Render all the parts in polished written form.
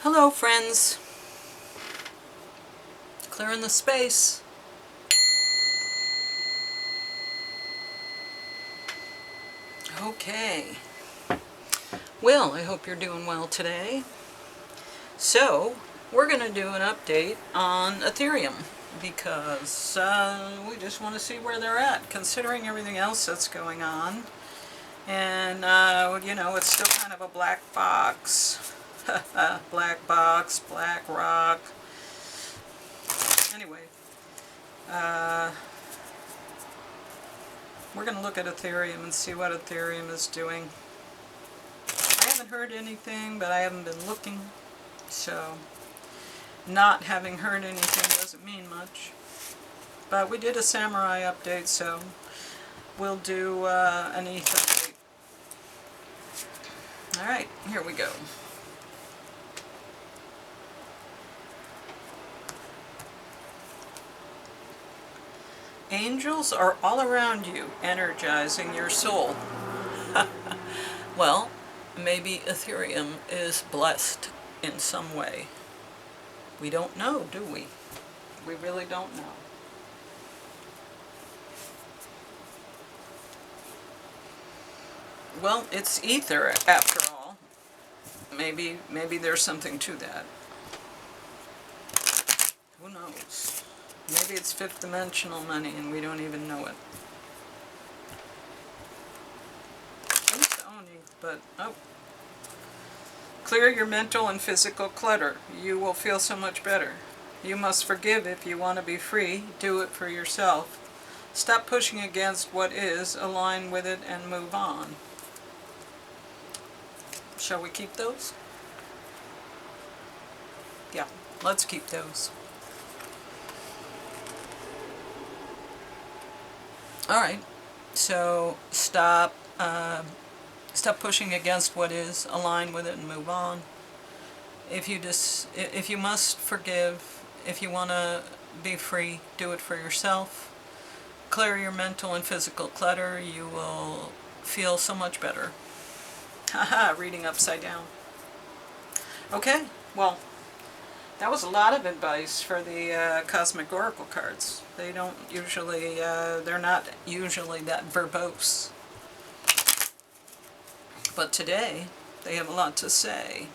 Hello, friends. Clearing the space. Okay. Well, I hope you're doing well today. So, we're going to do an update on Ethereum because we just want to see where they're at, considering everything else that's going on. And, it's still kind of a black box. Black box, black rock. Anyway, we're going to look at Ethereum and see what Ethereum is doing. I haven't heard anything, but I haven't been looking, so not having heard anything doesn't mean much. But we did a samurai update, so we'll do an ETH update. Alright, here we go. Angels are all around you, energizing your soul. Well, maybe Ethereum is blessed in some way. We don't know, do we? We really don't know. Well, it's ether after all. Maybe there's something to that. Who knows? Maybe it's fifth dimensional money and we don't even know it. It's Oni, but oh. Clear your mental and physical clutter. You will feel so much better. You must forgive if you want to be free. Do it for yourself. Stop pushing against what is, align with it, and move on. Shall we keep those? Yeah, let's keep those. Alright, so stop pushing against what is, align with it, and move on. If you must forgive, if you want to be free, do it for yourself. Clear your mental and physical clutter. You will feel so much better. Haha, reading upside down. Okay, well, that was a lot of advice for the Cosmic Oracle cards. They don't usually, they're not usually that verbose. But today, they have a lot to say.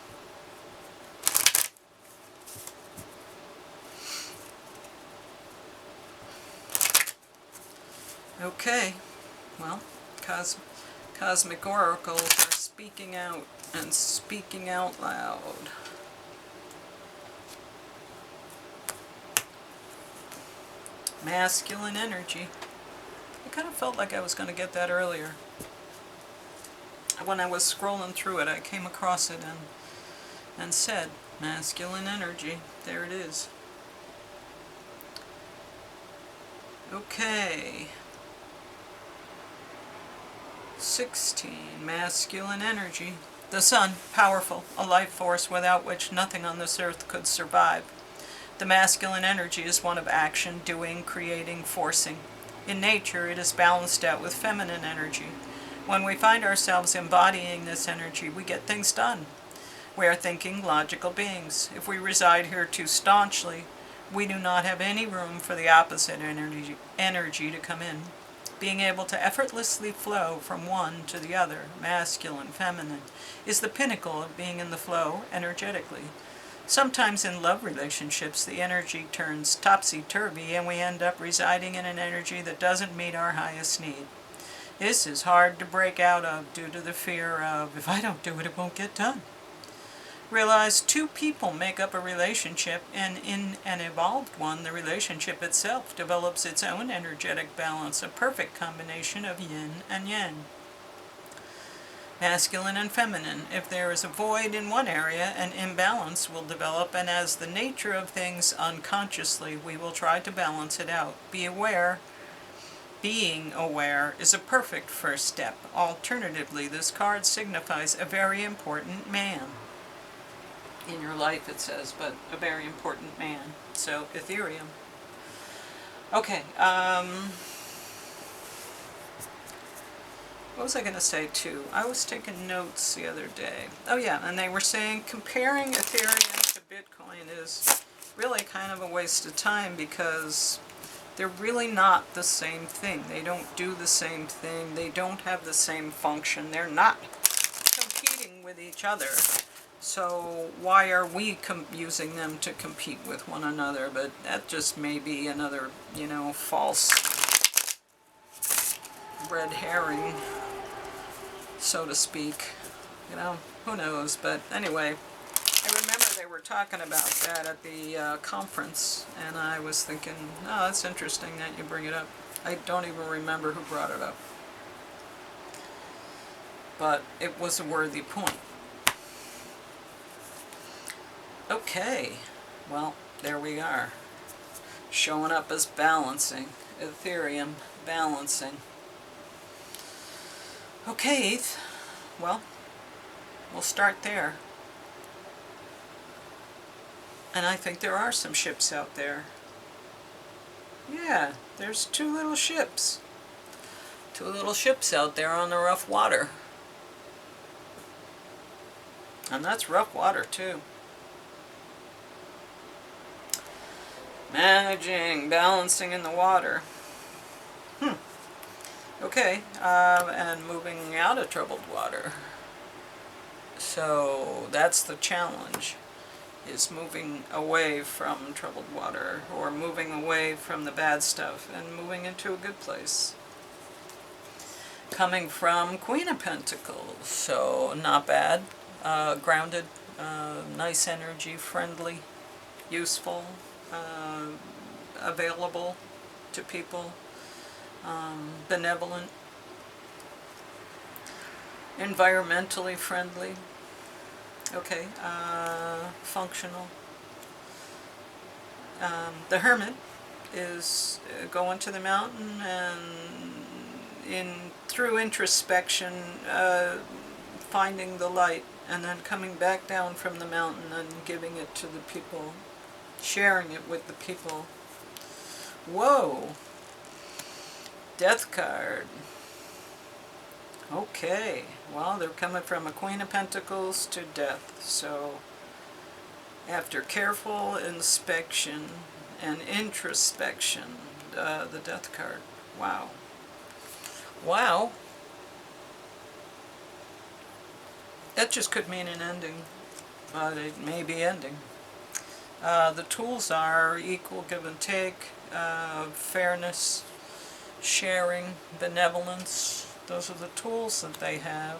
Okay, well, Cosmic Oracles are speaking out and speaking out loud. Masculine energy. I kind of felt like I was going to get that earlier. When I was scrolling through it, I came across it and said, masculine energy. There it is. Okay. 16. Masculine energy. The sun, powerful, a life force without which nothing on this earth could survive. The masculine energy is one of action, doing, creating, forcing. In nature, it is balanced out with feminine energy. When we find ourselves embodying this energy, we get things done. We are thinking, logical beings. If we reside here too staunchly, we do not have any room for the opposite energy to come in. Being able to effortlessly flow from one to the other, masculine, feminine, is the pinnacle of being in the flow energetically. Sometimes in love relationships, the energy turns topsy-turvy and we end up residing in an energy that doesn't meet our highest need. This is hard to break out of due to the fear of, if I don't do it, it won't get done. Realize two people make up a relationship, and in an evolved one, the relationship itself develops its own energetic balance, a perfect combination of yin and yang. Masculine and feminine. If there is a void in one area, an imbalance will develop, and as the nature of things unconsciously, we will try to balance it out. Be aware. Being aware is a perfect first step. Alternatively, this card signifies a very important man. In your life, it says, but a very important man. So, Ethereum. Okay, What was I going to say too? I was taking notes the other day. Oh yeah, and they were saying comparing Ethereum to Bitcoin is really kind of a waste of time because they're really not the same thing. They don't do the same thing. They don't have the same function. They're not competing with each other. So why are we using them to compete with one another? But that just may be another, you know, false red herring, so to speak. You know, who knows? But anyway, I remember they were talking about that at the conference, and I was thinking, oh, that's interesting that you bring it up. I don't even remember who brought it up. But it was a worthy point. Okay, well, there we are. Showing up as balancing. Ethereum balancing. Okay, well, we'll start there. And I think there are some ships out there. Yeah, there's two little ships. Two little ships out there on the rough water. And that's rough water too. Managing, balancing in the water. Okay, and moving out of troubled water. So that's the challenge, is moving away from troubled water, or moving away from the bad stuff and moving into a good place. Coming from Queen of Pentacles, so not bad, grounded, nice energy, friendly, useful, available to people, benevolent, environmentally friendly, okay, functional. The Hermit is going to the mountain and through introspection finding the light, and then coming back down from the mountain and giving it to the people, sharing it with the people. Whoa! Death card. Okay, well, they're coming from a Queen of Pentacles to death, so after careful inspection and introspection, the Death card. Wow. Wow. That just could mean an ending, but it may be ending. The tools are equal give and take, fairness, sharing, benevolence. Those are the tools that they have.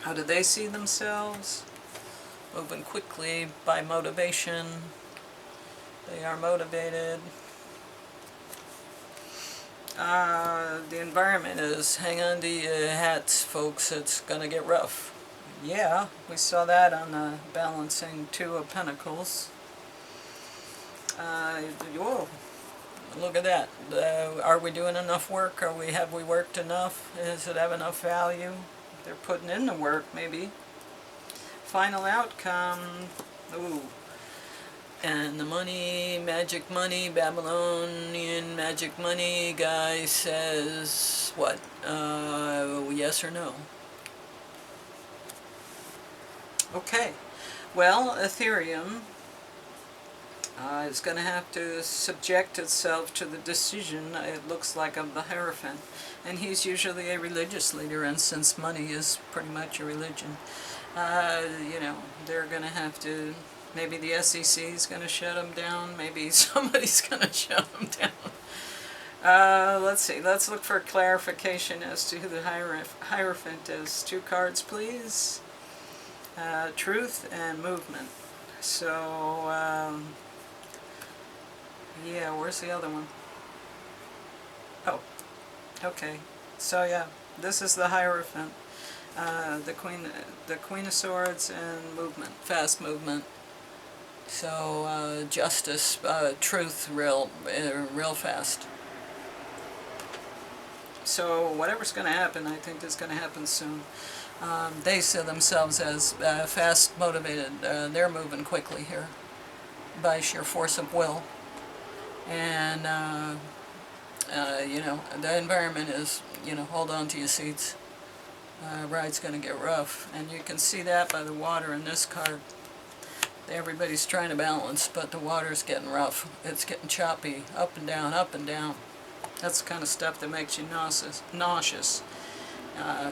How do they see themselves? Moving quickly by motivation. They are motivated. The environment is, hang on to your hats, folks, it's gonna get rough. Yeah, we saw that on the balancing Two of Pentacles. Whoa, look at that. Are we doing enough work? Have we worked enough? Does it have enough value? They're putting in the work, maybe. Final outcome. Ooh. And the money, magic money, Babylonian magic money guy says what? Yes or no? Okay. Well, Ethereum is going to have to subject itself to the decision, it looks like, of the Hierophant. And he's usually a religious leader, and since money is pretty much a religion, you know, they're going to have to, maybe the SEC is going to shut them down, maybe somebody's going to shut them down. Let's see, let's look for clarification as to who the Hierophant is. 2 cards, please. Truth and movement. So, yeah, where's the other one? Oh, okay. So yeah, this is the Hierophant. The Queen of Swords and movement, fast movement. So justice, truth, real fast. So whatever's going to happen, I think is going to happen soon. They see themselves as fast, motivated. They're moving quickly here by sheer force of will. And You know, the environment is, you know, hold on to your seats. Ride's going to get rough, and you can see that by the water in this card. Everybody's trying to balance, but the water's getting rough. It's getting choppy, up and down, up and down. That's the kind of stuff that makes you nauseous.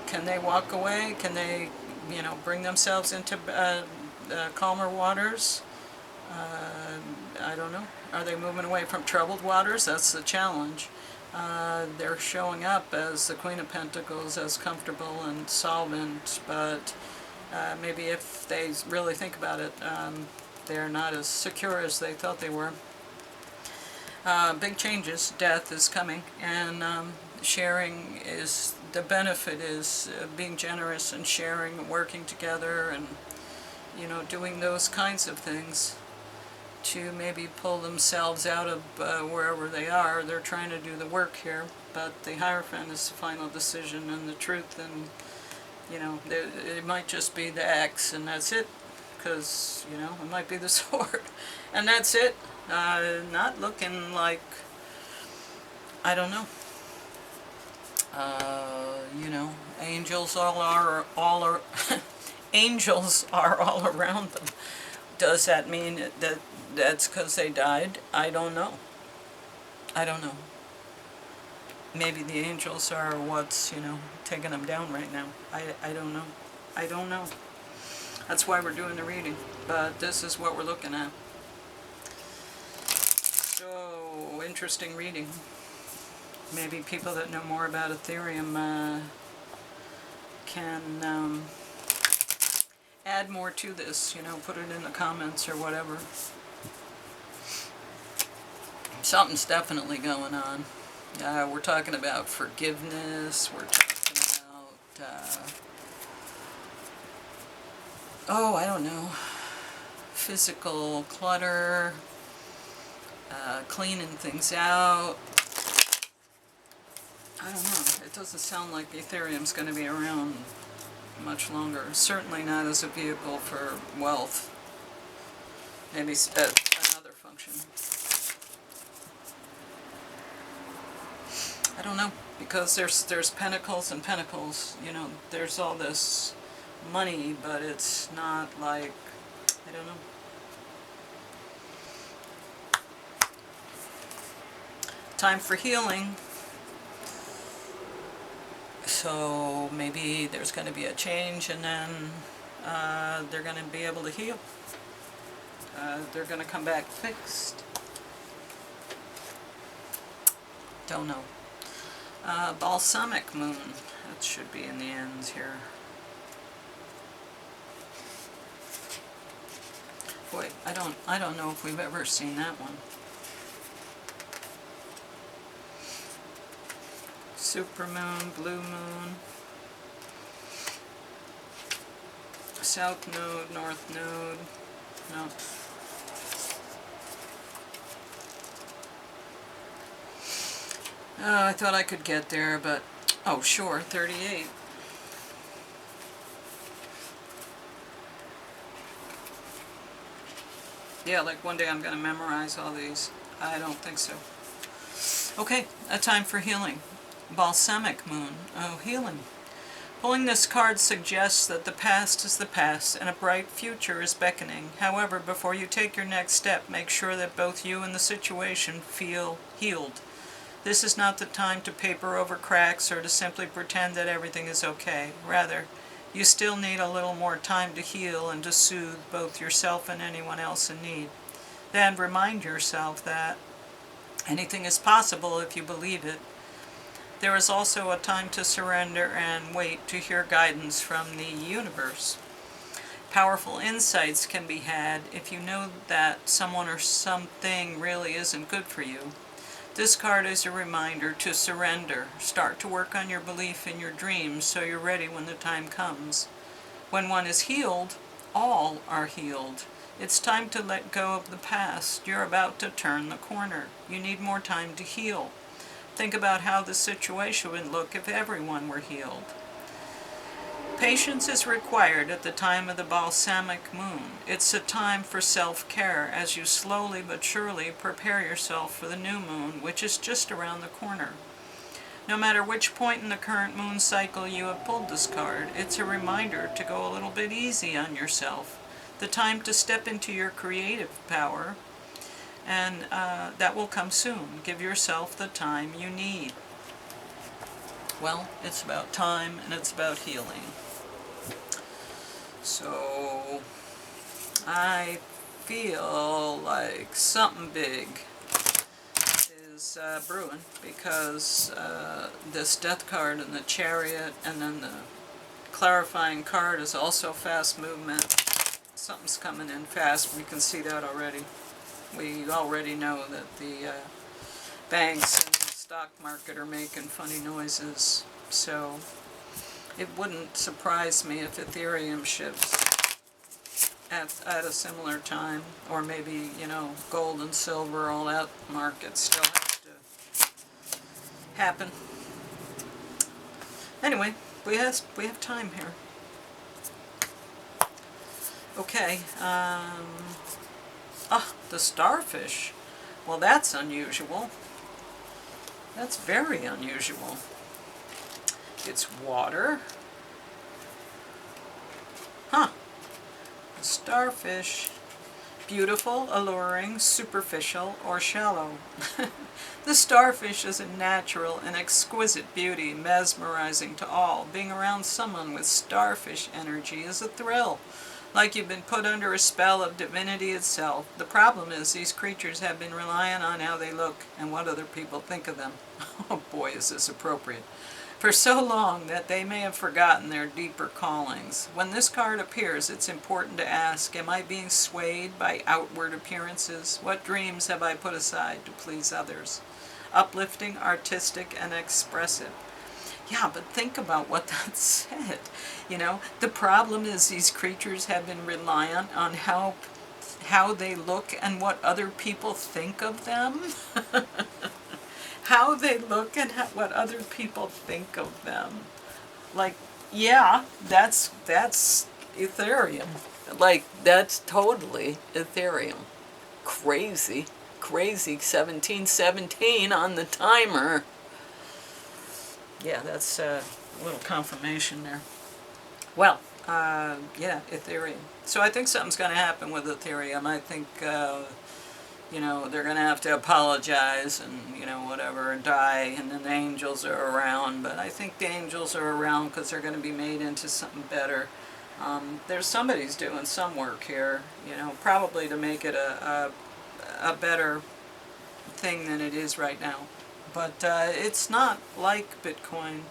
Can they walk away? Can they, you know, bring themselves into calmer waters? I don't know. Are they moving away from troubled waters? That's the challenge. They're showing up as the Queen of Pentacles, as comfortable and solvent, but maybe if they really think about it, they're not as secure as they thought they were. Big changes. Death is coming, and sharing is, the benefit is being generous and sharing and working together and, you know, doing those kinds of things to maybe pull themselves out of wherever they are. They're trying to do the work here, but the Hierophant is the final decision and the truth, and, you know, it might just be the axe and that's it, because, you know, it might be the sword and that's it. Not looking like, I don't know. You know, angels angels are all around them. Does that mean that that's because they died? I don't know. I don't know. Maybe the angels are what's, you know, taking them down right now. I don't know. I don't know. That's why we're doing the reading. But this is what we're looking at. So, interesting reading. Maybe people that know more about Etherium can add more to this, you know, put it in the comments or whatever. Something's definitely going on. We're talking about forgiveness, we're talking about, oh, I don't know, physical clutter, cleaning things out. I don't know, it doesn't sound like Ethereum's going to be around much longer. Certainly not as a vehicle for wealth. Maybe another function. I don't know, because there's pentacles and pentacles, you know, there's all this money, but it's not like, I don't know. Time for healing. So maybe there's going to be a change, and then they're going to be able to heal. They're going to come back fixed. Don't know. Balsamic moon. That should be in the ends here. Boy, I don't know if we've ever seen that one. Supermoon, blue moon, south node, north node, no. I thought I could get there, but, oh sure, 38. Yeah, like one day I'm going to memorize all these. I don't think so. Okay, a time for healing. Balsamic moon. Oh, healing. Pulling this card suggests that the past is the past and a bright future is beckoning. However, before you take your next step, make sure that both you and the situation feel healed. This is not the time to paper over cracks or to simply pretend that everything is okay. Rather, you still need a little more time to heal and to soothe both yourself and anyone else in need. Then remind yourself that anything is possible if you believe it. There is also a time to surrender and wait to hear guidance from the universe. Powerful insights can be had if you know that someone or something really isn't good for you. This card is a reminder to surrender. Start to work on your belief in your dreams so you're ready when the time comes. When one is healed, all are healed. It's time to let go of the past. You're about to turn the corner. You need more time to heal. Think about how the situation would look if everyone were healed. Patience is required at the time of the balsamic moon. It's a time for self-care as you slowly but surely prepare yourself for the new moon, which is just around the corner. No matter which point in the current moon cycle you have pulled this card, it's a reminder to go a little bit easy on yourself. The time to step into your creative power, and that will come soon. Give yourself the time you need. Well, it's about time and it's about healing. So, I feel like something big is brewing, because this death card and the chariot and then the clarifying card is also fast movement. Something's coming in fast. We can see that already. We already know that the banks and the stock market are making funny noises. So it wouldn't surprise me if Ethereum shifts at a similar time, or maybe, you know, gold and silver, all that market still has to happen. Anyway, we have time here. Okay, the starfish. Well, that's unusual. That's very unusual. It's water. Huh. The starfish. Beautiful, alluring, superficial, or shallow. The starfish is a natural and exquisite beauty, mesmerizing to all. Being around someone with starfish energy is a thrill, like you've been put under a spell of divinity itself. The problem is these creatures have been relying on how they look and what other people think of them. Oh boy, is this appropriate. For so long that they may have forgotten their deeper callings. When this card appears, it's important to ask, am I being swayed by outward appearances? What dreams have I put aside to please others? Uplifting, artistic, and expressive. Yeah, but think about what that said. You know, the problem is these creatures have been reliant on how they look and what other people think of them. How they look and what other people think of them. Like, yeah, that's Ethereum. Like, that's totally Ethereum. Crazy. Crazy. 1717 on the timer. Yeah, that's a little confirmation there. Well, yeah, Ethereum. So I think something's going to happen with Ethereum. I think, you know, they're going to have to apologize and, you know, whatever, die, and then the angels are around. But I think the angels are around because they're going to be made into something better. There's somebody's doing some work here, you know, probably to make it a better thing than it is right now. But it's not like Bitcoin.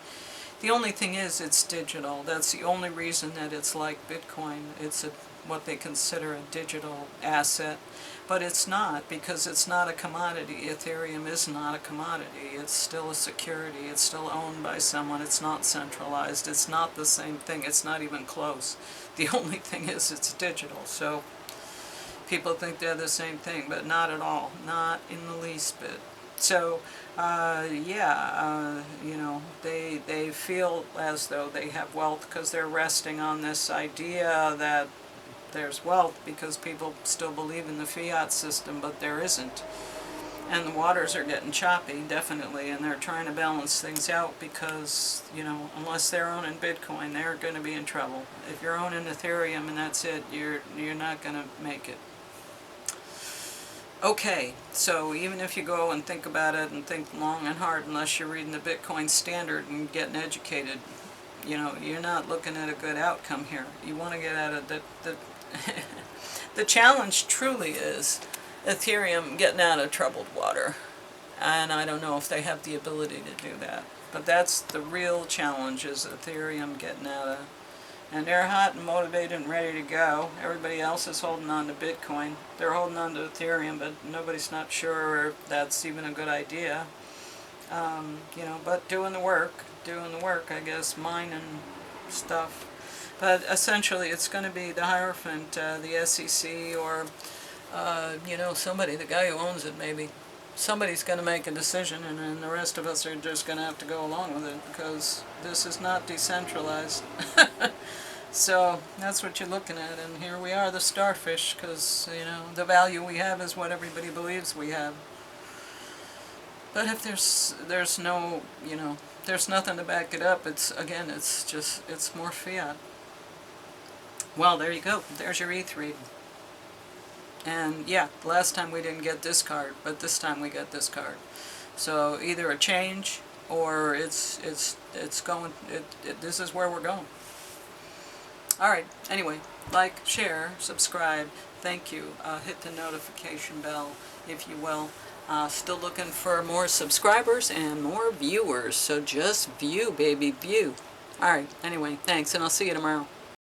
The only thing is it's digital. That's the only reason that it's like Bitcoin. It's what they consider a digital asset. But it's not, because it's not a commodity. Ethereum is not a commodity. It's still a security. It's still owned by someone. It's not centralized. It's not the same thing. It's not even close. The only thing is it's digital. So people think they're the same thing, but not at all. Not in the least bit. So, you know, they feel as though they have wealth because they're resting on this idea that there's wealth, because people still believe in the fiat system, but there isn't. And the waters are getting choppy, definitely, and they're trying to balance things out because, you know, unless they're owning Bitcoin, they're going to be in trouble. If you're owning Ethereum and that's it, you're not going to make it. Okay, so even if you go and think about it and think long and hard, unless you're reading the Bitcoin Standard and getting educated, you know, you're not looking at a good outcome here. You want to get out of the the challenge truly is Ethereum getting out of troubled water. And I don't know if they have the ability to do that. But that's the real challenge, is Ethereum getting out of... And they're hot and motivated and ready to go. Everybody else is holding on to Bitcoin. They're holding on to Ethereum, but nobody's not sure if that's even a good idea. You know, but doing the work, I guess, mining stuff. But essentially it's going to be the Hierophant, the SEC, or, you know, somebody, the guy who owns it maybe. somebody's going to make a decision, and then the rest of us are just going to have to go along with it, because this is not decentralized. So that's what you're looking at, and here we are, the starfish, because, you know, the value we have is what everybody believes we have. But if there's no, you know, there's nothing to back it up, it's, again, it's just, it's more fiat. Well, there you go. There's your ETH read. And yeah, last time we didn't get this card, but this time we got this card. So either a change, or it's going, this is where we're going. Alright, anyway, like, share, subscribe, thank you, hit the notification bell, if you will. Still looking for more subscribers and more viewers, so just view, baby, view. Alright, anyway, thanks, and I'll see you tomorrow.